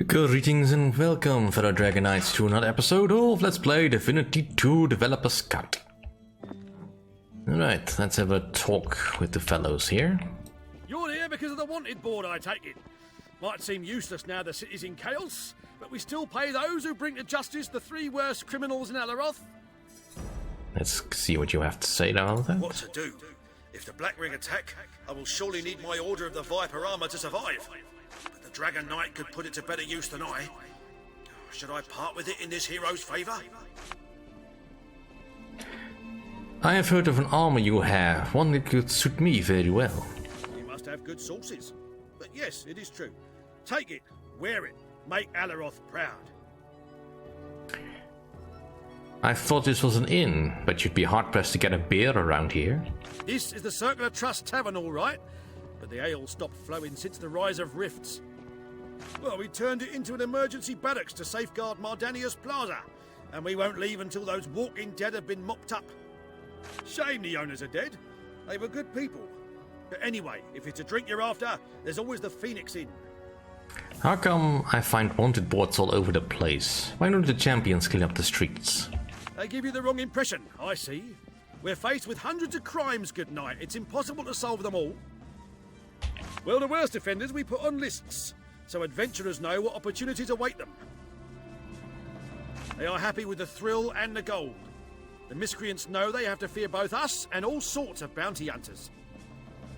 Greetings and welcome, fellow Dragonites, to another episode of Let's Play Divinity 2 Developer's Cut. Alright, let's have a talk with the fellows here. You're here because of the wanted board, I take it. Might seem useless now the city's in chaos, but we still pay those who bring to justice the three worst criminals in Alaroth. Let's see what you have to say about that. What to do? If the Black Ring attack, I will surely need my Order of the Viper armor to survive. But the Dragon Knight could put it to better use than I. Should I part with it in this hero's favour? I have heard of an armor you have, one that could suit me very well. You must have good sources. But yes, it is true. Take it, wear it, make Alaroth proud. I thought this was an inn, but you'd be hard-pressed to get a beer around here. This is the Circular Trust Tavern, all right. But the ale stopped flowing since the rise of rifts. Well, we turned it into an emergency barracks to safeguard Mardania's Plaza, and we won't leave until those walking dead have been mopped up. Shame the owners are dead. They were good people. But anyway, if it's a drink you're after, there's always the Phoenix Inn. How come I find wanted boards all over the place? Why don't the champions clean up the streets? They give you the wrong impression, I see. We're faced with hundreds of crimes, good night. It's impossible to solve them all. Well, the worst offenders we put on lists, so adventurers know what opportunities await them. They are happy with the thrill and the gold. The miscreants know they have to fear both us and all sorts of bounty hunters.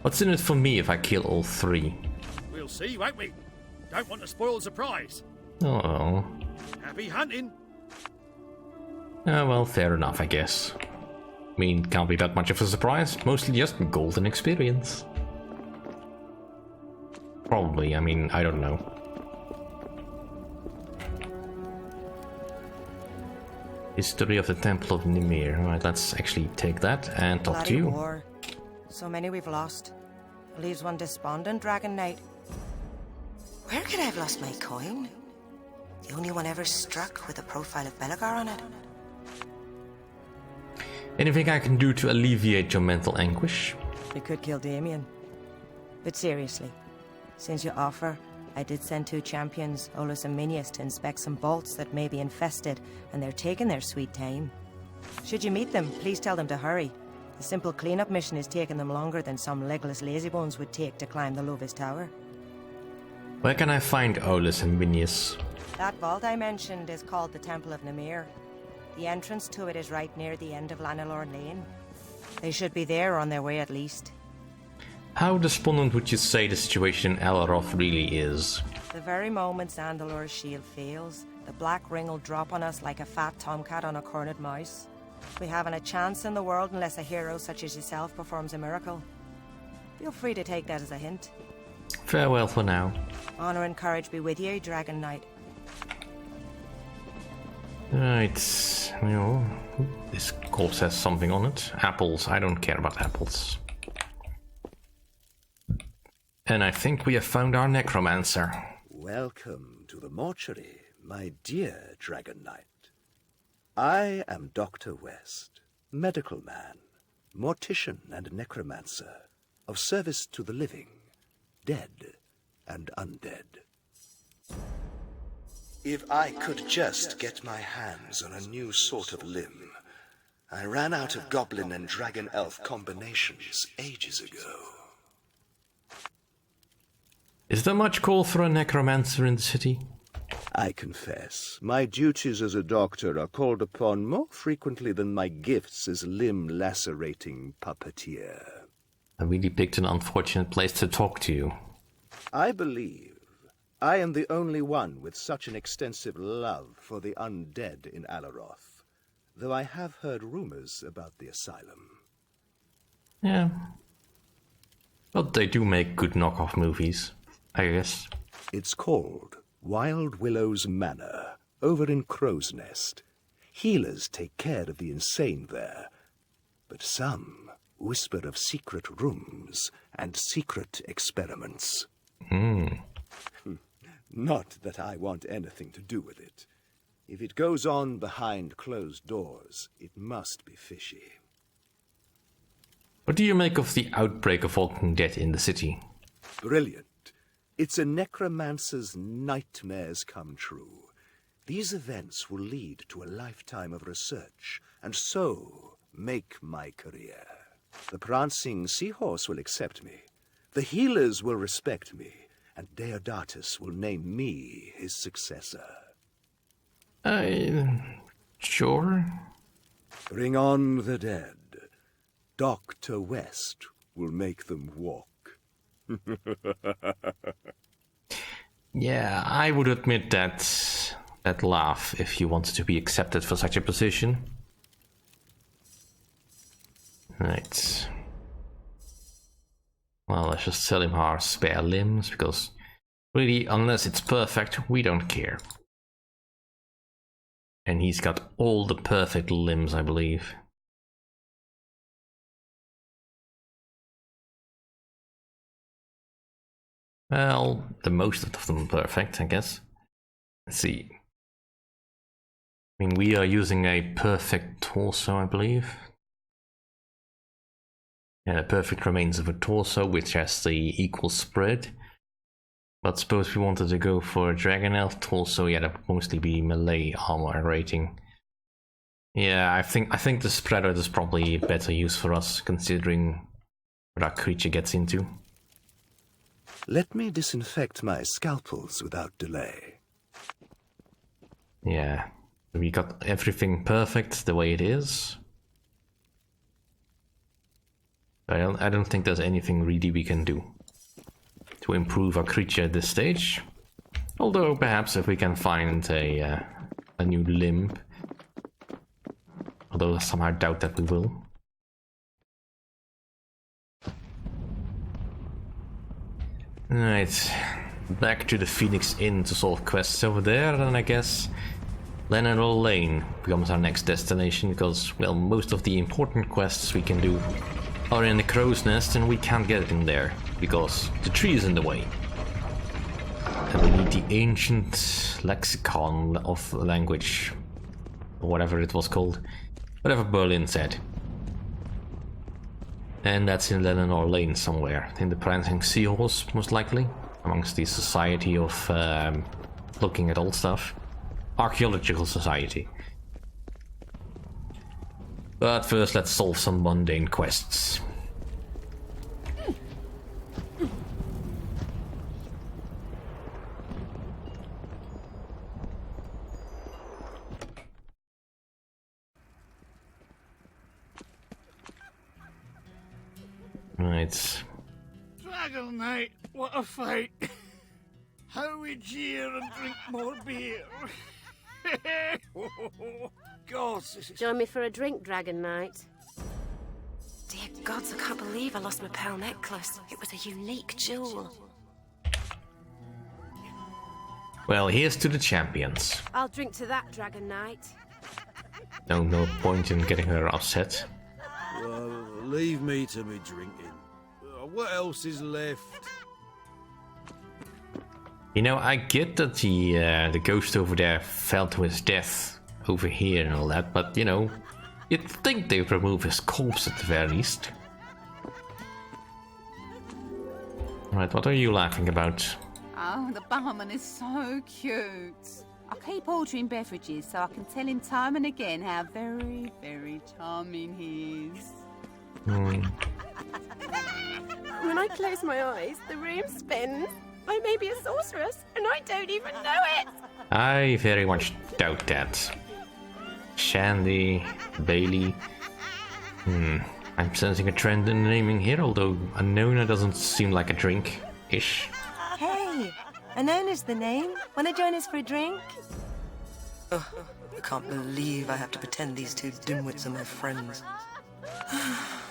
What's in it for me if I kill all three? We'll see, won't we? Don't want to spoil the surprise. Oh. Happy hunting. Well, fair enough, I guess. I mean, can't be that much of a surprise. Mostly just golden experience. Probably, I mean, I don't know. History of the Temple of Nimir. Alright, let's actually take that and talk to you. War. So many we've lost. It leaves one despondent, Dragon Knight. Where could I have lost my coin? The only one ever struck with a profile of Belagar on it. Anything I can do to alleviate your mental anguish? We could kill Damien. But seriously, since you offer, I did send 2 champions, Olus and Minius, to inspect some vaults that may be infested, and they're taking their sweet time. Should you meet them, please tell them to hurry. The simple cleanup mission is taking them longer than some legless lazybones would take to climb the Lovis Tower. Where can I find Olus and Minius? That vault I mentioned is called the Temple of Nimir. The entrance to it is right near the end of Lanelore Lane. They should be there on their way at least. How despondent would you say the situation in Alaroth really is? The very moment Zandalor's shield fails, the Black Ring will drop on us like a fat tomcat on a cornered mouse. We haven't a chance in the world unless a hero such as yourself performs a miracle. Feel free to take that as a hint. Farewell for now. Honor and courage be with you, Dragon Knight. Right, well, this corpse has something on it. Apples, I don't care about apples. And I think we have found our Necromancer. Welcome to the mortuary, my dear Dragon Knight. I am Dr. West, medical man, mortician and necromancer, of service to the living, dead and undead. If I could just get my hands on a new sort of limb. I ran out of goblin and dragon elf combinations ages ago. Is there much call for a necromancer in the city? I confess, my duties as a doctor are called upon more frequently than my gifts as limb-lacerating puppeteer. I really picked an unfortunate place to talk to you. I believe I am the only one with such an extensive love for the undead in Alaroth, though I have heard rumors about the asylum. Yeah. But they do make good knockoff movies, I guess. It's called Wild Willow's Manor, over in Crow's Nest. Healers take care of the insane there, but some whisper of secret rooms and secret experiments. Not that I want anything to do with it. If it goes on behind closed doors, it must be fishy. What do you make of the outbreak of walking dead in the city? Brilliant. It's a necromancer's nightmares come true. These events will lead to a lifetime of research, and so make my career. The prancing seahorse will accept me. The healers will respect me, and Deodatus will name me his successor. Sure. Bring on the dead. Dr. West will make them walk. Yeah, I would admit that laugh if you wanted to be accepted for such a position. Right. Well, let's just sell him our spare limbs, because really, unless it's perfect, we don't care. And he's got all the perfect limbs, I believe. Well, the most of them perfect, I guess. Let's see. I mean, we are using a perfect torso, I believe. Yeah, the perfect remains of a torso, which has the equal spread. But suppose we wanted to go for a Dragon Elf torso, yeah, that would mostly be melee armor rating. Yeah, I think the spreader is probably a better use for us, considering what our creature gets into. Let me disinfect my scalpels without delay. Yeah, we got everything perfect the way it is. I don't think there's anything really we can do to improve our creature at this stage. Although perhaps if we can find a new limb. Although I somehow doubt that we will. Right, back to the Phoenix Inn to solve quests over there, and I guess Lenador Lane becomes our next destination, because, well, most of the important quests we can do are in the crow's nest, and we can't get in there because the tree is in the way. And we need the ancient lexicon of language, or whatever it was called, whatever Berlin said. And that's in Lenador Lane somewhere, in the Prancing Seahorse, most likely, amongst the Society of looking at old stuff. Archaeological Society. But first, let's solve some mundane quests. Right. Dragon Knight, what a fight! How we jeer and drink more beer. God, this is... Join me for a drink, Dragon Knight. Dear gods, I can't believe I lost my pearl necklace. It was a unique jewel. Well, here's to the champions. I'll drink to that, Dragon Knight. No point in getting her upset. Leave me to me drinking. What else is left? You know, I get that the ghost over there fell to his death over here and all that, but, you know, you'd think they'd remove his corpse at the very least. Right, what are you laughing about? Oh, the barman is so cute. I keep ordering beverages so I can tell him time and again how very, very charming he is. When I close my eyes, the room spins. I may be a sorceress, and I don't even know it. I very much doubt that. Shandy, Bailey. I'm sensing a trend in the naming here, although Anona doesn't seem like a drink-ish. Hey, Anona's the name. Wanna join us for a drink? Oh, I can't believe I have to pretend these two dimwits are my friends.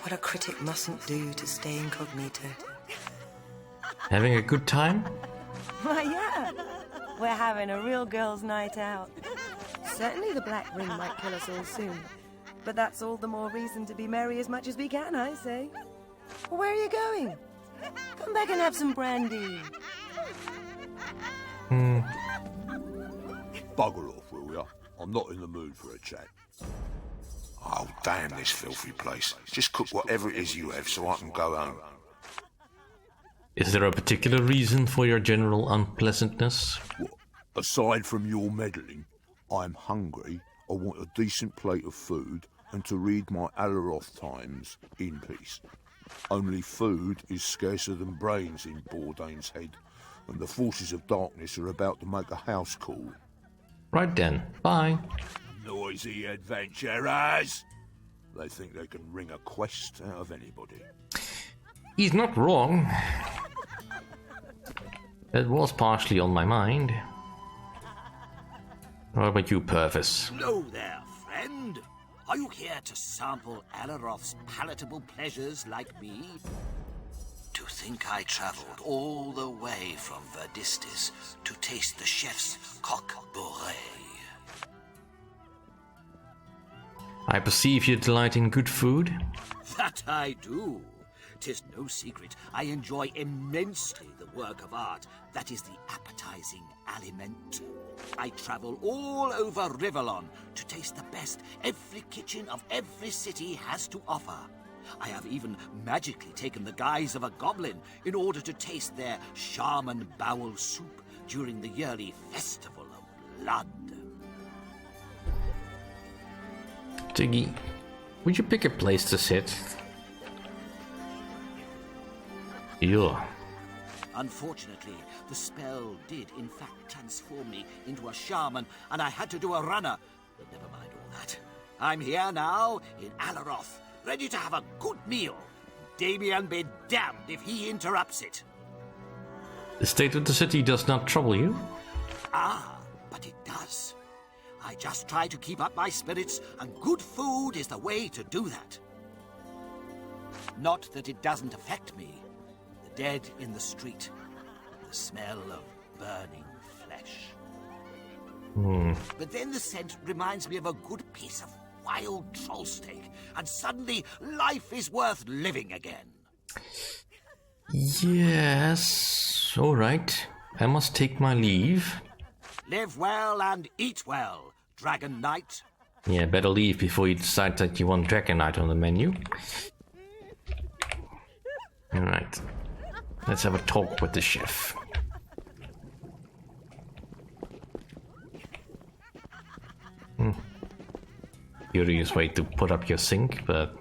What a critic mustn't do to stay incognito. Having a good time? Why, yeah. We're having a real girls' night out. Certainly the Black Ring might kill us all soon. But that's all the more reason to be merry as much as we can, I say. Well, where are you going? Come back and have some brandy. Bugger off, will ya? I'm not in the mood for a chat. Oh, damn this filthy place. Just cook whatever it is you have so I can go home. Is there a particular reason for your general unpleasantness? Well, aside from your meddling, I'm hungry, I want a decent plate of food, and to read my Alaroth Times in peace. Only food is scarcer than brains in Bourdain's head, and the forces of darkness are about to make a house call. Right then, bye. Noisy adventurers! They think they can wring a quest out of anybody. He's not wrong. That was partially on my mind. What about you, Purvis? Hello there, friend. Are you here to sample Alaroth's palatable pleasures like me? To think I travelled all the way from Verdistis to taste the chef's coq bourré. I perceive you delight in good food. That I do. 'Tis no secret I enjoy immensely the work of art that is the appetizing aliment. I travel all over Rivellon to taste the best every kitchen of every city has to offer. I have even magically taken the guise of a goblin in order to taste their shaman bowel soup during the yearly festival of blood. Tiggy, would you pick a place to sit? Yeah. Unfortunately, the spell did in fact transform me into a shaman, and I had to do a runner. But never mind all that. I'm here now in Alaroth, ready to have a good meal. Damien be damned if he interrupts it. The state of the city does not trouble you? Ah, but it does. I just try to keep up my spirits, and good food is the way to do that. Not that it doesn't affect me. The dead in the street, the smell of burning flesh. But then the scent reminds me of a good piece of wild troll steak, and suddenly life is worth living again. Yes, all right. I must take my leave. Live well and eat well, Dragon Knight. Yeah, better leave before you decide that you want Dragon Knight on the menu. Alright. Let's have a talk with the chef. Curious way to put up your sink, but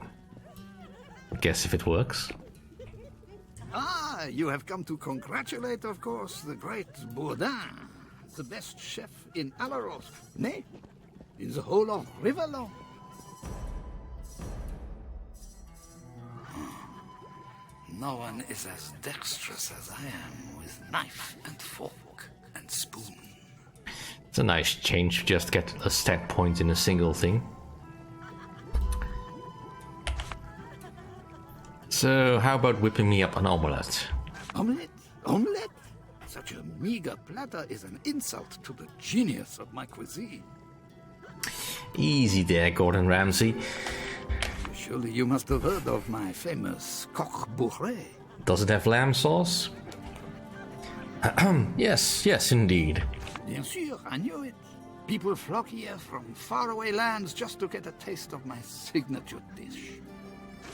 I guess if it works. Ah, you have come to congratulate, of course, the great Bourdin, the best chef in Alaroth, nay, in the whole of Rivellon. No one is as dexterous as I am with knife and fork and spoon. It's a nice change to just get a stat point in a single thing. So, how about whipping me up an omelette? Omelette? Omelette? Such a meager platter is an insult to the genius of my cuisine. Easy there, Gordon Ramsay. Surely you must have heard of my famous coq bourré. Does it have lamb sauce? Yes, indeed. Bien sûr, I knew it. People flock here from faraway lands just to get a taste of my signature dish.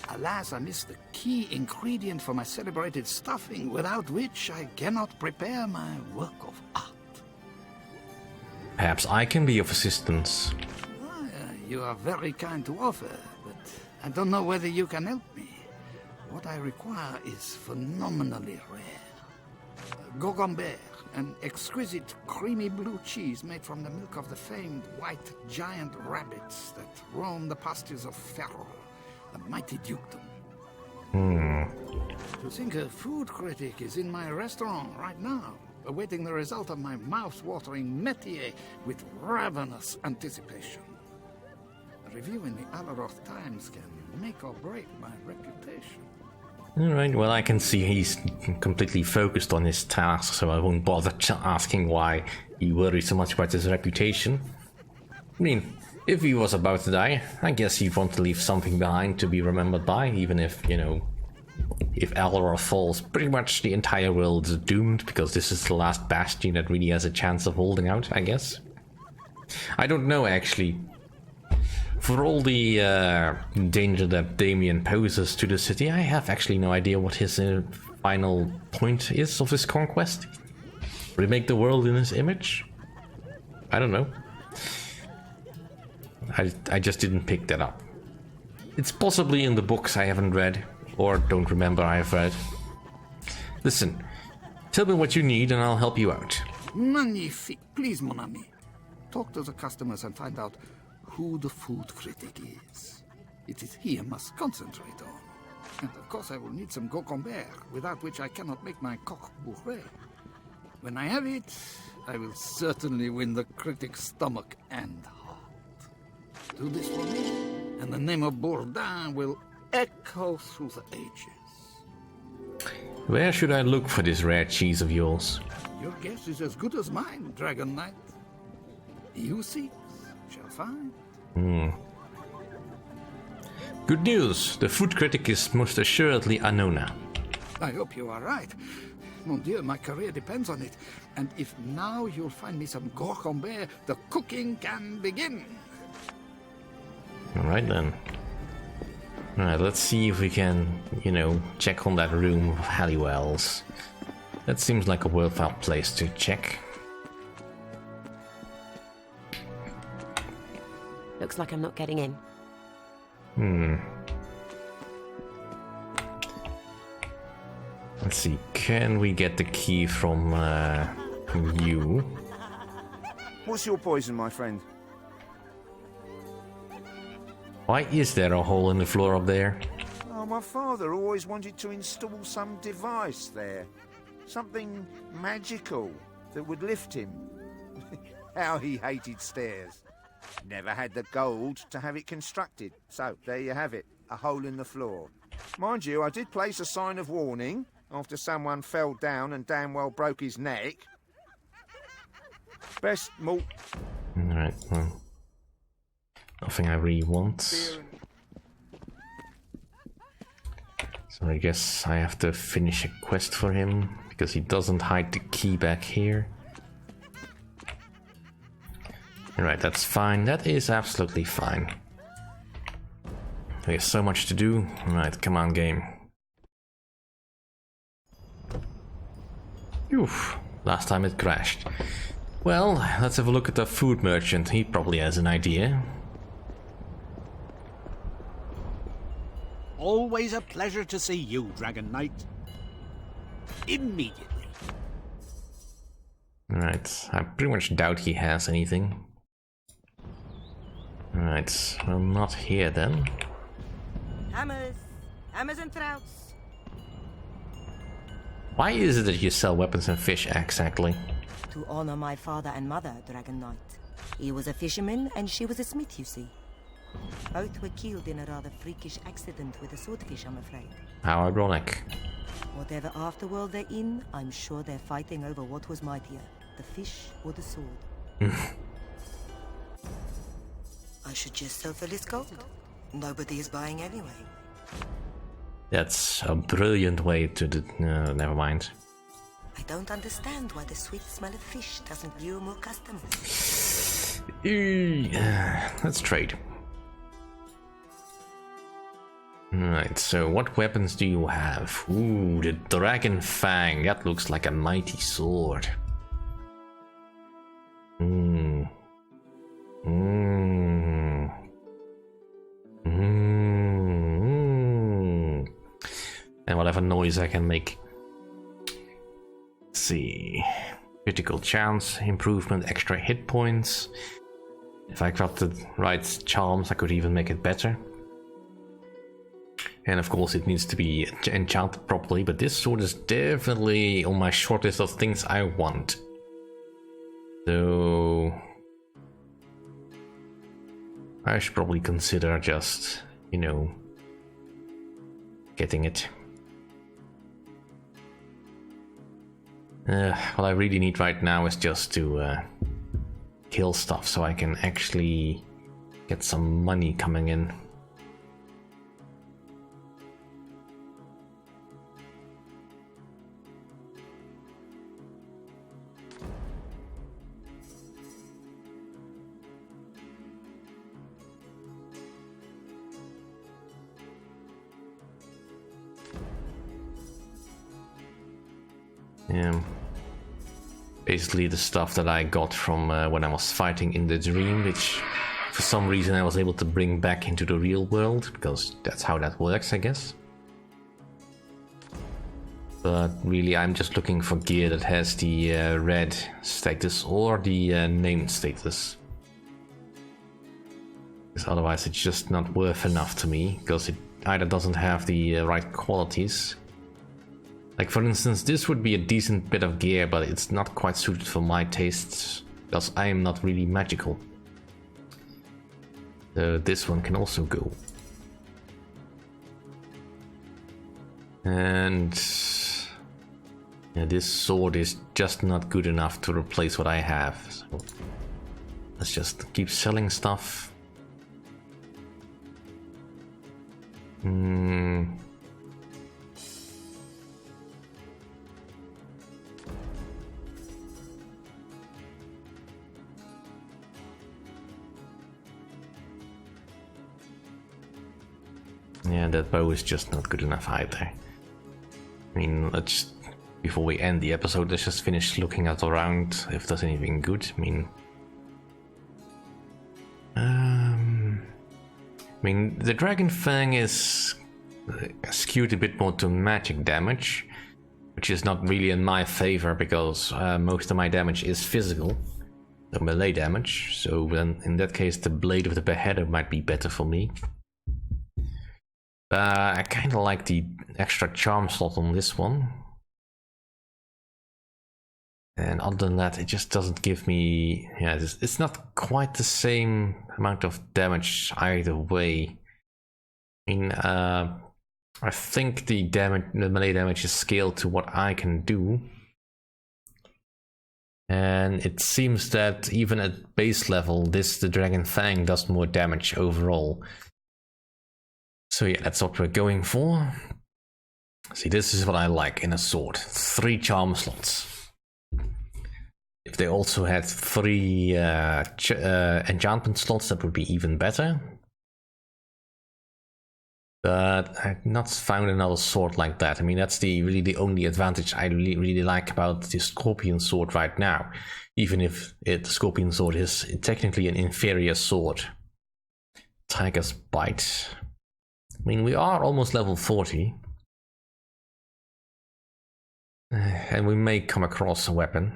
Alas, I missed the key ingredient for my celebrated stuffing, without which I cannot prepare my work of art. Perhaps I can be of assistance. You are very kind to offer, but I don't know whether you can help me. What I require is phenomenally rare. Gogambert, an exquisite creamy blue cheese made from the milk of the famed white giant rabbits that roam the pastures of Ferrol, the mighty dukedom. To think a food critic is in my restaurant right now, awaiting the result of my mouth-watering métier with ravenous anticipation. A review in the Alaroth Times can make or break my reputation. Alright, well, I can see he's completely focused on his task, so I won't bother asking why he worries so much about his reputation. I mean, if he was about to die, I guess he'd want to leave something behind to be remembered by, even if, you know, if Alaroth falls, pretty much the entire world is doomed, because this is the last bastion that really has a chance of holding out, I guess. I don't know, actually. For all the danger that Damien poses to the city, I have actually no idea what his final point is of his conquest? Remake the world in his image? I don't know. I just didn't pick that up. It's possibly in the books I haven't read, or don't remember I have read. Listen, tell me what you need and I'll help you out. Magnifique. Please, mon ami. Talk to the customers and find out who the food critic is. It is he I must concentrate on. And of course I will need some gocomber, without which I cannot make my coq bourré. When I have it, I will certainly win the critic's stomach and heart. Do this for me, and the name of Bourdin will echo through the ages. Where should I look for this rare cheese of yours? Your guess is as good as mine, Dragon Knight. You seek, shall find. Good news! The food critic is most assuredly Anona. I hope you are right. Mon Dieu, my career depends on it. And if now you'll find me some gocomber, the cooking can begin. Alright then. Alright, let's see if we can, check on that room of Halliwell's. That seems like a worthwhile place to check. Looks like I'm not getting in. Let's see, can we get the key from you? What's your poison, my friend? Why is there a hole in the floor up there? Oh, my father always wanted to install some device there. Something magical that would lift him. How he hated stairs. Never had the gold to have it constructed. So, there you have it. A hole in the floor. Mind you, I did place a sign of warning after someone fell down and damn well broke his neck. Best malt. Alright, well. Nothing I really want. So I guess I have to finish a quest for him, because he doesn't hide the key back here. Alright, that's fine. That is absolutely fine. There's so much to do. Alright, come on, game. Oof, last time it crashed. Well, let's have a look at the food merchant. He probably has an idea. Always a pleasure to see you, Dragon Knight. Immediately. Alright, I pretty much doubt he has anything. Alright, well, not here then. Hammers! Hammers and trouts! Why is it that you sell weapons and fish exactly? To honor my father and mother, Dragon Knight. He was a fisherman and she was a smith, you see. Both were killed in a rather freakish accident with a swordfish, I'm afraid. How ironic. Whatever afterworld they're in, I'm sure they're fighting over what was mightier, the fish or the sword. I should just sell for this gold. Nobody is buying anyway. That's a brilliant way to do... never mind. I don't understand why the sweet smell of fish doesn't lure more customers. Let's trade. Right, so what weapons do you have? Ooh, the Dragon Fang. That looks like a mighty sword. And whatever noise I can make. Let's see. Critical chance, improvement, extra hit points. If I got the right charms, I could even make it better. And of course it needs to be enchanted properly, but this sword is definitely on my short list of things I want. So... I should probably consider just, getting it. What I really need right now is just to kill stuff so I can actually get some money coming in. Basically the stuff that I got from when I was fighting in the dream, which for some reason I was able to bring back into the real world, because that's how that works, I guess. But really I'm just looking for gear that has the red status or the named status. Because otherwise it's just not worth enough to me, because it either doesn't have the right qualities. Like for instance, this would be a decent bit of gear, but it's not quite suited for my tastes, because I am not really magical. So this one can also go. And yeah, this sword is just not good enough to replace what I have. So let's just keep selling stuff. Yeah, that bow is just not good enough either. I mean, let's, before we end the episode, let's just finish looking at around if there's anything good. I mean, the Dragon Fang is skewed a bit more to magic damage, which is not really in my favor, because most of my damage is physical, so melee damage. So then, in that case, the Blade of the Beheader might be better for me. I kind of like the extra charm slot on this one. And other than that, it just doesn't give me... Yeah, it's not quite the same amount of damage either way. I mean, I think the melee damage is scaled to what I can do. And it seems that even at base level, the Dragon Fang does more damage overall. So yeah, that's what we're going for. See, this is what I like in a sword. 3 charm slots. If they also had 3 enchantment slots, that would be even better. But I've not found another sword like that. I mean, that's really the only advantage I really like about the Scorpion sword right now. Even if the Scorpion sword is technically an inferior sword. Tiger's Bite. I mean, we are almost level 40. And we may come across a weapon.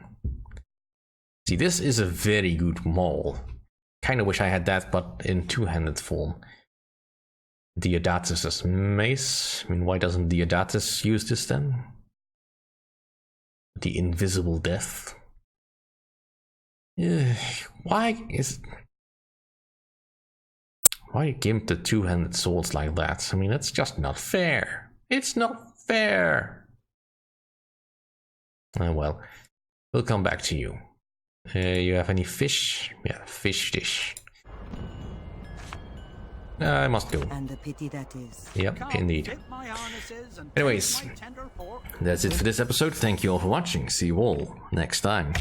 See, this is a very good maul. Kinda wish I had that, but in two-handed form. Deodatus' mace. I mean, why doesn't Deodatus use this then? The Invisible Death. Why gimp the two-handed swords like that? I mean, that's just not fair. It's not fair. Oh well, we'll come back to you. You have any fish? Yeah, fish dish. I must go. And a pity that is. Yep, indeed. Anyways, that's it for this episode. Thank you all for watching. See you all next time.